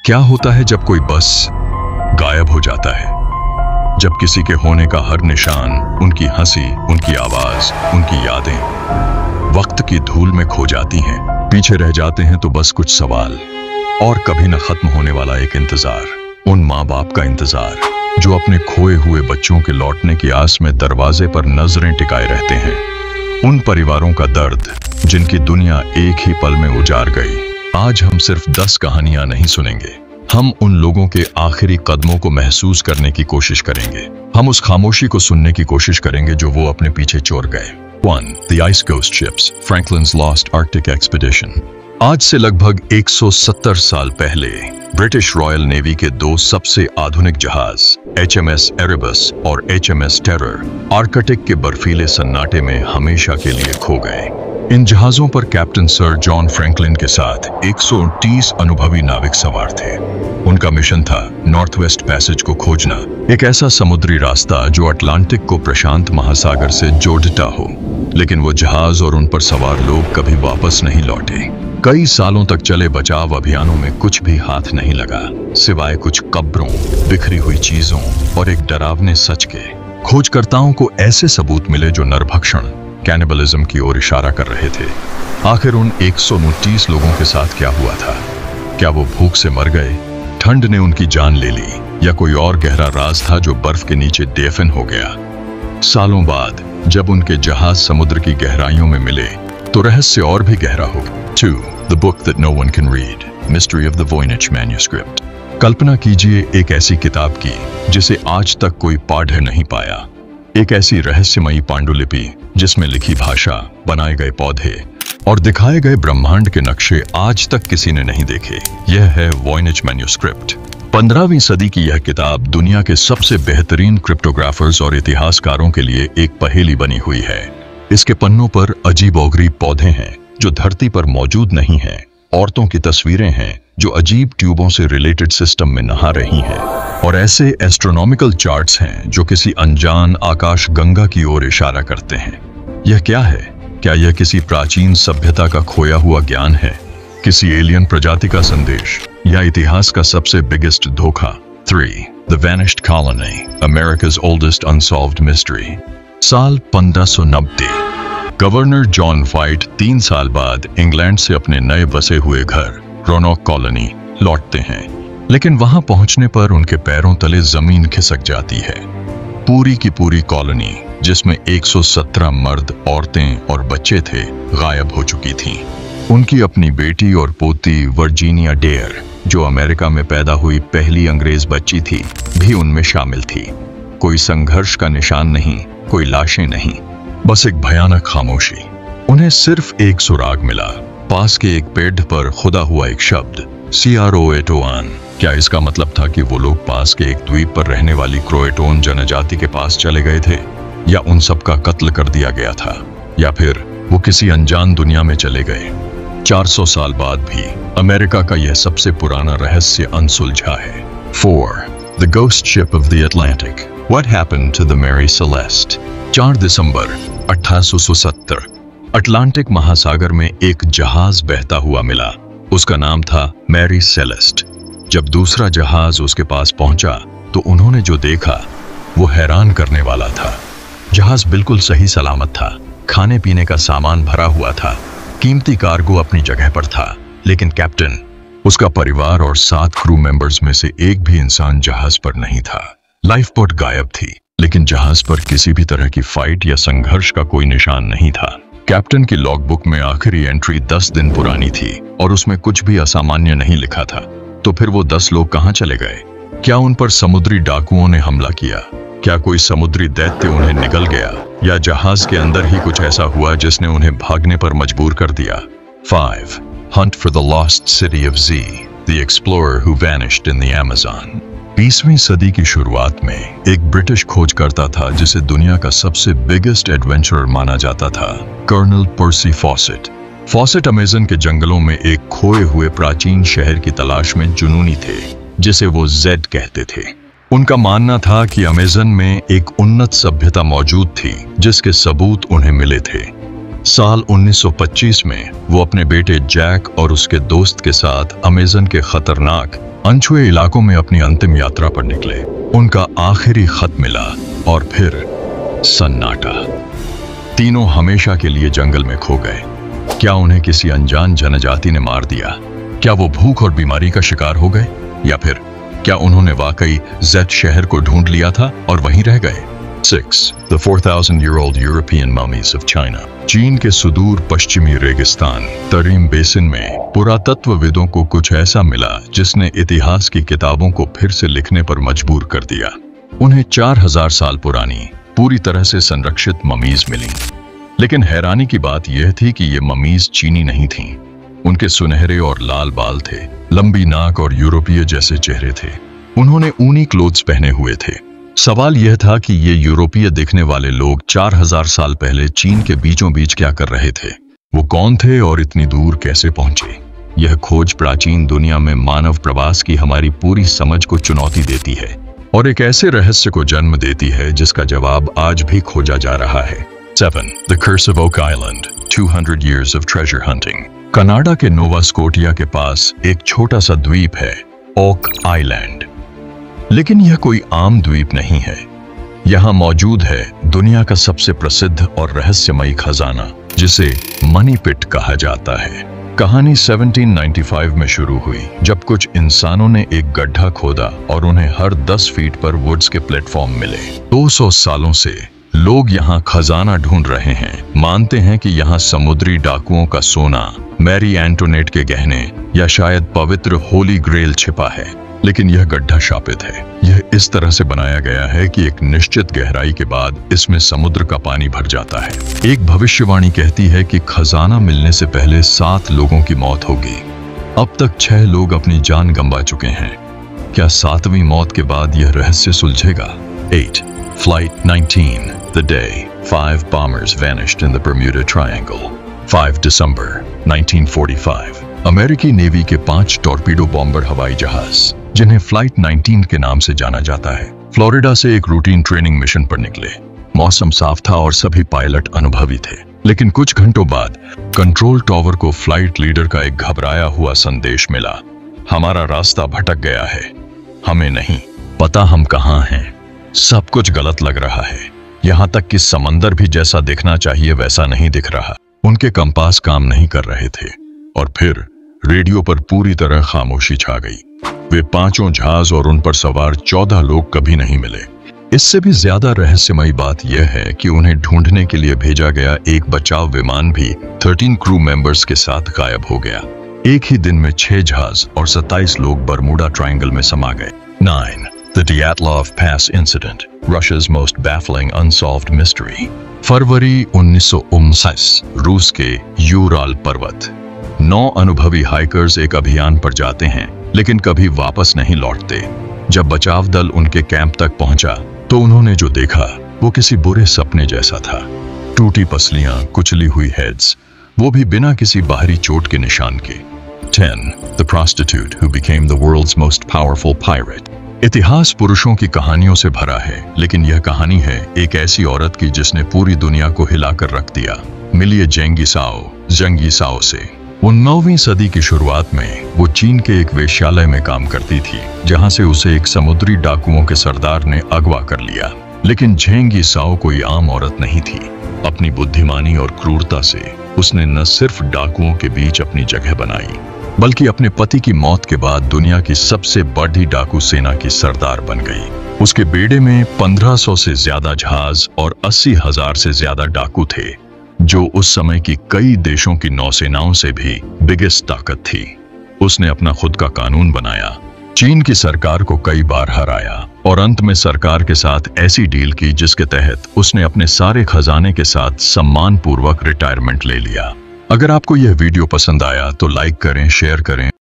क्या होता है जब कोई बस गायब हो जाता है, जब किसी के होने का हर निशान, उनकी हंसी, उनकी आवाज, उनकी यादें वक्त की धूल में खो जाती हैं। पीछे रह जाते हैं तो बस कुछ सवाल और कभी न खत्म होने वाला एक इंतजार, उन माँ बाप का इंतजार जो अपने खोए हुए बच्चों के लौटने की आस में दरवाजे पर नजरें टिकाए रहते हैं, उन परिवारों का दर्द जिनकी दुनिया एक ही पल में उजाड़ गई। आज हम सिर्फ 10 कहानियां नहीं सुनेंगे, हम उन लोगों के आखिरी कदमों को महसूस करने की कोशिश करेंगे। हम उस खामोशी को सुनने की कोशिश करेंगे जो वो अपने पीछे छोड़ गए। 1. The Ice Ghost Ships, Franklin's Lost Arctic Expedition। आज से लगभग 170 साल पहले ब्रिटिश रॉयल नेवी के दो सबसे आधुनिक जहाज HMS एरेबस और HMS टेरर आर्कटिक के बर्फीले सन्नाटे में हमेशा के लिए खो गए। इन जहाजों पर कैप्टन सर जॉन फ्रैंकलिन के साथ 130 अनुभवी नाविक सवार थे। उनका मिशन था नॉर्थ वेस्ट पैसेज को खोजना, एक ऐसा समुद्री रास्ता जो अटलांटिक को प्रशांत महासागर से जोड़ता हो। लेकिन वो जहाज और उन पर सवार लोग कभी वापस नहीं लौटे। कई सालों तक चले बचाव अभियानों में कुछ भी हाथ नहीं लगा, सिवाय कुछ कब्रों, बिखरी हुई चीजों और एक डरावने सच के। खोजकर्ताओं को ऐसे सबूत मिले जो नरभक्षण, कैनिबलिज्म की ओर इशारा कर रहे थे। आखिर उन 129 लोगों के साथ क्या हुआ था? क्या वो भूख से मर गए, ठंड ने उनकी जान ले ली, या कोई और गहरा राज था जो बर्फ के नीचे दफन हो गया? सालों बाद जब उनके जहाज समुद्र की गहराइयों में मिले तो रहस्य और भी गहरा हो गया। 2. The book that no one can read, Mystery of the Voynich Manuscript। कल्पना कीजिए एक ऐसी किताब की जिसे आज तक कोई पढ़ नहीं पाया, एक ऐसी रहस्यमयी पांडुलिपि जिसमें लिखी भाषा, बनाए गए पौधे और दिखाए गए ब्रह्मांड के नक्शे आज तक किसी ने नहीं देखे। यह है वॉयनिच मैन्यूस्क्रिप्ट। 15वीं सदी की यह किताब दुनिया के सबसे बेहतरीन क्रिप्टोग्राफर्स और इतिहासकारों के लिए एक पहेली बनी हुई है। इसके पन्नों पर अजीबोगरीब पौधे हैं जो धरती पर मौजूद नहीं हैं, औरतों की तस्वीरें हैं जो अजीब ट्यूबों से रिलेटेड सिस्टम में नहा रही हैं, और ऐसे एस्ट्रोनॉमिकल चार्ट्स हैं जो किसी अनजान आकाश गंगा की ओर इशारा करते हैं। यह क्या है? क्या यह किसी प्राचीन सभ्यता का खोया हुआ ज्ञान है, किसी एलियन प्रजाति का संदेश, या इतिहास का सबसे बिगेस्ट धोखा? 3. The Vanished Colony, America's Oldest Unsolved Mystery। साल 1590। गवर्नर जॉन व्हाइट 3 साल बाद इंग्लैंड से अपने नए बसे हुए घर रोनोक कॉलोनी लौटते हैं, लेकिन वहां पहुंचने पर उनके पैरों तले जमीन खिसक जाती है। पूरी की पूरी कॉलोनी, जिसमें 117 मर्द, औरतें और बच्चे थे, गायब हो चुकी थीं। उनकी अपनी बेटी और पोती वर्जीनिया डेयर, जो अमेरिका में पैदा हुई पहली अंग्रेज बच्ची थी, भी उनमें शामिल थी। कोई संघर्ष का निशान नहीं, कोई लाशें नहीं, बस एक भयानक खामोशी। उन्हें सिर्फ एक सुराग मिला, पास के एक पेड़ पर खुदा हुआ एक शब्द, CROATOAN। क्या इसका मतलब था कि वो लोग पास के एक द्वीप पर रहने वाली क्रोएटोन जनजाति के पास चले गए थे, या उन सब का कत्ल कर दिया गया था, या फिर वो किसी अनजान दुनिया में चले गए? 400 साल बाद भी अमेरिका का यह सबसे पुराना रहस्य अनसुलझा है। 4. The Ghost Ship of the Atlantic, What Happened to the Mary Celeste। 4 December 1870 Atlantic महासागर में एक जहाज बहता हुआ मिला। उसका नाम था मैरी सेलेस्ट। जब दूसरा जहाज उसके पास पहुंचा तो उन्होंने जो देखा वो हैरान करने वाला था। जहाज बिल्कुल सही सलामत था, खाने पीने का सामान भरा हुआ था, कीमती कार्गो अपनी जगह पर था, लेकिन कैप्टन, उसका परिवार और 7 क्रू मेंबर्स में से एक भी इंसान जहाज पर नहीं था। लाइफ बोट गायब थी, लेकिन जहाज पर किसी भी तरह की फाइट या संघर्ष का कोई निशान नहीं था। कैप्टन की लॉगबुक में आखिरी एंट्री 10 दिन पुरानी थी और उसमें कुछ भी असामान्य नहीं लिखा था। तो फिर वो 10 लोग कहां चले गए? क्या उन पर समुद्री डाकुओं ने हमला किया? क्या कोई समुद्री दैत्य उन्हें निगल गया, या जहाज के अंदर ही कुछ ऐसा हुआ जिसने उन्हें भागने पर मजबूर कर दिया? 5. Hunt for the Lost City of Z, the explorer who vanished in the Amazon। 20वीं सदी की शुरुआत में एक ब्रिटिश खोजकर्ता था जिसे दुनिया का सबसे बिगेस्ट एडवेंचरर माना जाता था, कर्नल पर्सी फॉसेट। फॉसेट अमेज़न के जंगलों में एक खोए हुए प्राचीन शहर की तलाश में जुनूनी थे, जिसे वो जेड कहते थे। उनका मानना था कि अमेज़न में एक उन्नत सभ्यता मौजूद थी जिसके सबूत उन्हें मिले थे। साल 1925 में वो अपने बेटे जैक और उसके दोस्त के साथ अमेज़न के खतरनाक अनछुए इलाकों में अपनी अंतिम यात्रा पर निकले। उनका आखिरी खत मिला और फिर सन्नाटा। तीनों हमेशा के लिए जंगल में खो गए। क्या उन्हें किसी अनजान जनजाति ने मार दिया? क्या वो भूख और बीमारी का शिकार हो गए? या फिर क्या उन्होंने वाकई जेट शहर को ढूंढ लिया था और वहीं रह गए? 6. The 4,000-year-old European mummies of China. चीन के सुदूर पश्चिमी रेगिस्तान तरीम बेसिन में पुरातत्वविदों को कुछ ऐसा मिला जिसने इतिहास की किताबों को फिर से लिखने पर मजबूर कर दिया। उन्हें 4000 साल पुरानी पूरी तरह से संरक्षित ममीज मिली। लेकिन हैरानी की बात यह थी कि ये ममीज चीनी नहीं थीं। उनके सुनहरे और लाल बाल थे, लंबी नाक और यूरोपीय जैसे चेहरे थे। उन्होंने ऊनी क्लोथ्स पहने हुए थे। सवाल यह था कि ये यूरोपीय दिखने वाले लोग 4000 साल पहले चीन के बीचों बीच क्या कर रहे थे? वो कौन थे और इतनी दूर कैसे पहुंचे? यह खोज प्राचीन दुनिया में मानव प्रवास की हमारी पूरी समझ को चुनौती देती है और एक ऐसे रहस्य को जन्म देती है जिसका जवाब आज भी खोजा जा रहा है। 7. The Curse of Oak Island. 200 years of treasure hunting. Canada के नोवा स्कोटिया के पास एक छोटा सा द्वीप है, ओक आइलैंड। लेकिन यह कोई आम द्वीप नहीं है। यहाँ मौजूद है दुनिया का सबसे प्रसिद्ध और रहस्यमयी खजाना, जिसे मनी पिट कहा जाता है। कहानी 1795 में शुरू हुई, जब कुछ इंसानों ने एक गड्ढा खोदा और उन्हें हर 10 फीट पर वुड्स के प्लेटफॉर्म मिले। 200 सालों से लोग यहाँ खजाना ढूंढ रहे हैं। मानते हैं कि यहाँ समुद्री डाकुओं का सोना, मैरी एंटोनेट के गहने या शायद पवित्र होली ग्रेल छिपा है। लेकिन यह गड्ढा शापित है। यह इस तरह से बनाया गया है कि एक निश्चित गहराई के बाद इसमें समुद्र का पानी भर जाता है। एक भविष्यवाणी कहती है कि खजाना मिलने से पहले 7 लोगों की मौत होगी। अब तक 6 लोग अपनी जान गंवा चुके हैं। क्या 7वीं मौत के बाद यह रहस्य सुलझेगा? 8. Flight 19. The day 5 bombers vanished in the Bermuda Triangle. 5 December 1945. अमेरिकी नेवी के 5 टॉर्पीडो बॉम्बर हवाई जहाज, जिन्हें फ्लाइट 19 के नाम से जाना जाता है, फ्लोरिडा से एक रूटीन ट्रेनिंग मिशन पर निकले। मौसम साफ था और सभी पायलट अनुभवी थे। लेकिन कुछ घंटों बाद कंट्रोल टावर को फ्लाइट लीडर का एक घबराया हुआ संदेश मिला। हमारा रास्ता भटक गया है। हमें नहीं पता हम कहाँ हैं। सब कुछ गलत लग रहा है। यहाँ तक कि समंदर भी जैसा दिखना चाहिए वैसा नहीं दिख रहा। उनके कंपास काम नहीं कर रहे थे और फिर रेडियो पर पूरी तरह खामोशी छा गई। वे 5 जहाज और उन पर सवार 14 लोग कभी नहीं मिले। इससे भी ज्यादा रहस्यमयी बात यह है कि उन्हें ढूंढने के लिए भेजा गया एक बचाव विमान भी 13 क्रू मेंबर्स के साथ गायब हो गया। एक ही दिन में 6 जहाज और 27 लोग बरमूडा ट्रायंगल में समा गए। 9. The Dyatlov Pass Incident, Russia's most baffling unsolved mystery. फरवरी 1959, रूस के यूराल पर्वत। 9 अनुभवी हाइकर्स एक अभियान पर जाते हैं, लेकिन कभी वापस नहीं लौटते। जब बचाव दल उनके कैंप तक पहुंचा, तो उन्होंने जो देखा वो किसी बुरे सपने जैसा था। टूटी पसलियां, कुचली हुई हेड्स, वो भी बिना किसी बाहरी चोट के निशान के। 10. The prostitute who became the world's most powerful pirate. इतिहास पुरुषों की कहानियों से भरा है, लेकिन यह कहानी है एक ऐसी औरत की जिसने पूरी दुनिया को हिलाकर रख दिया। मिलिए जेंगी साओ से। 19वीं सदी की शुरुआत में वो चीन के एक वेश्यालय में काम करती थी, जहां से उसे एक समुद्री डाकुओं के सरदार ने अगवा कर लिया। लेकिन झेंगी साओ कोई आम औरत नहीं थी। अपनी बुद्धिमानी और क्रूरता से उसने न सिर्फ डाकुओं के बीच अपनी जगह बनाई, बल्कि अपने पति की मौत के बाद दुनिया की सबसे बड़ी डाकू सेना की सरदार बन गई। उसके बेड़े में 1500 से ज्यादा जहाज और 80,000 से ज्यादा डाकू थे, जो उस समय की कई देशों की नौसेनाओं से भी बिगेस्ट ताकत थी। उसने अपना खुद का कानून बनाया, चीन की सरकार को कई बार हराया और अंत में सरकार के साथ ऐसी डील की जिसके तहत उसने अपने सारे खजाने के साथ सम्मानपूर्वक रिटायरमेंट ले लिया। अगर आपको यह वीडियो पसंद आया तो लाइक करें, शेयर करें।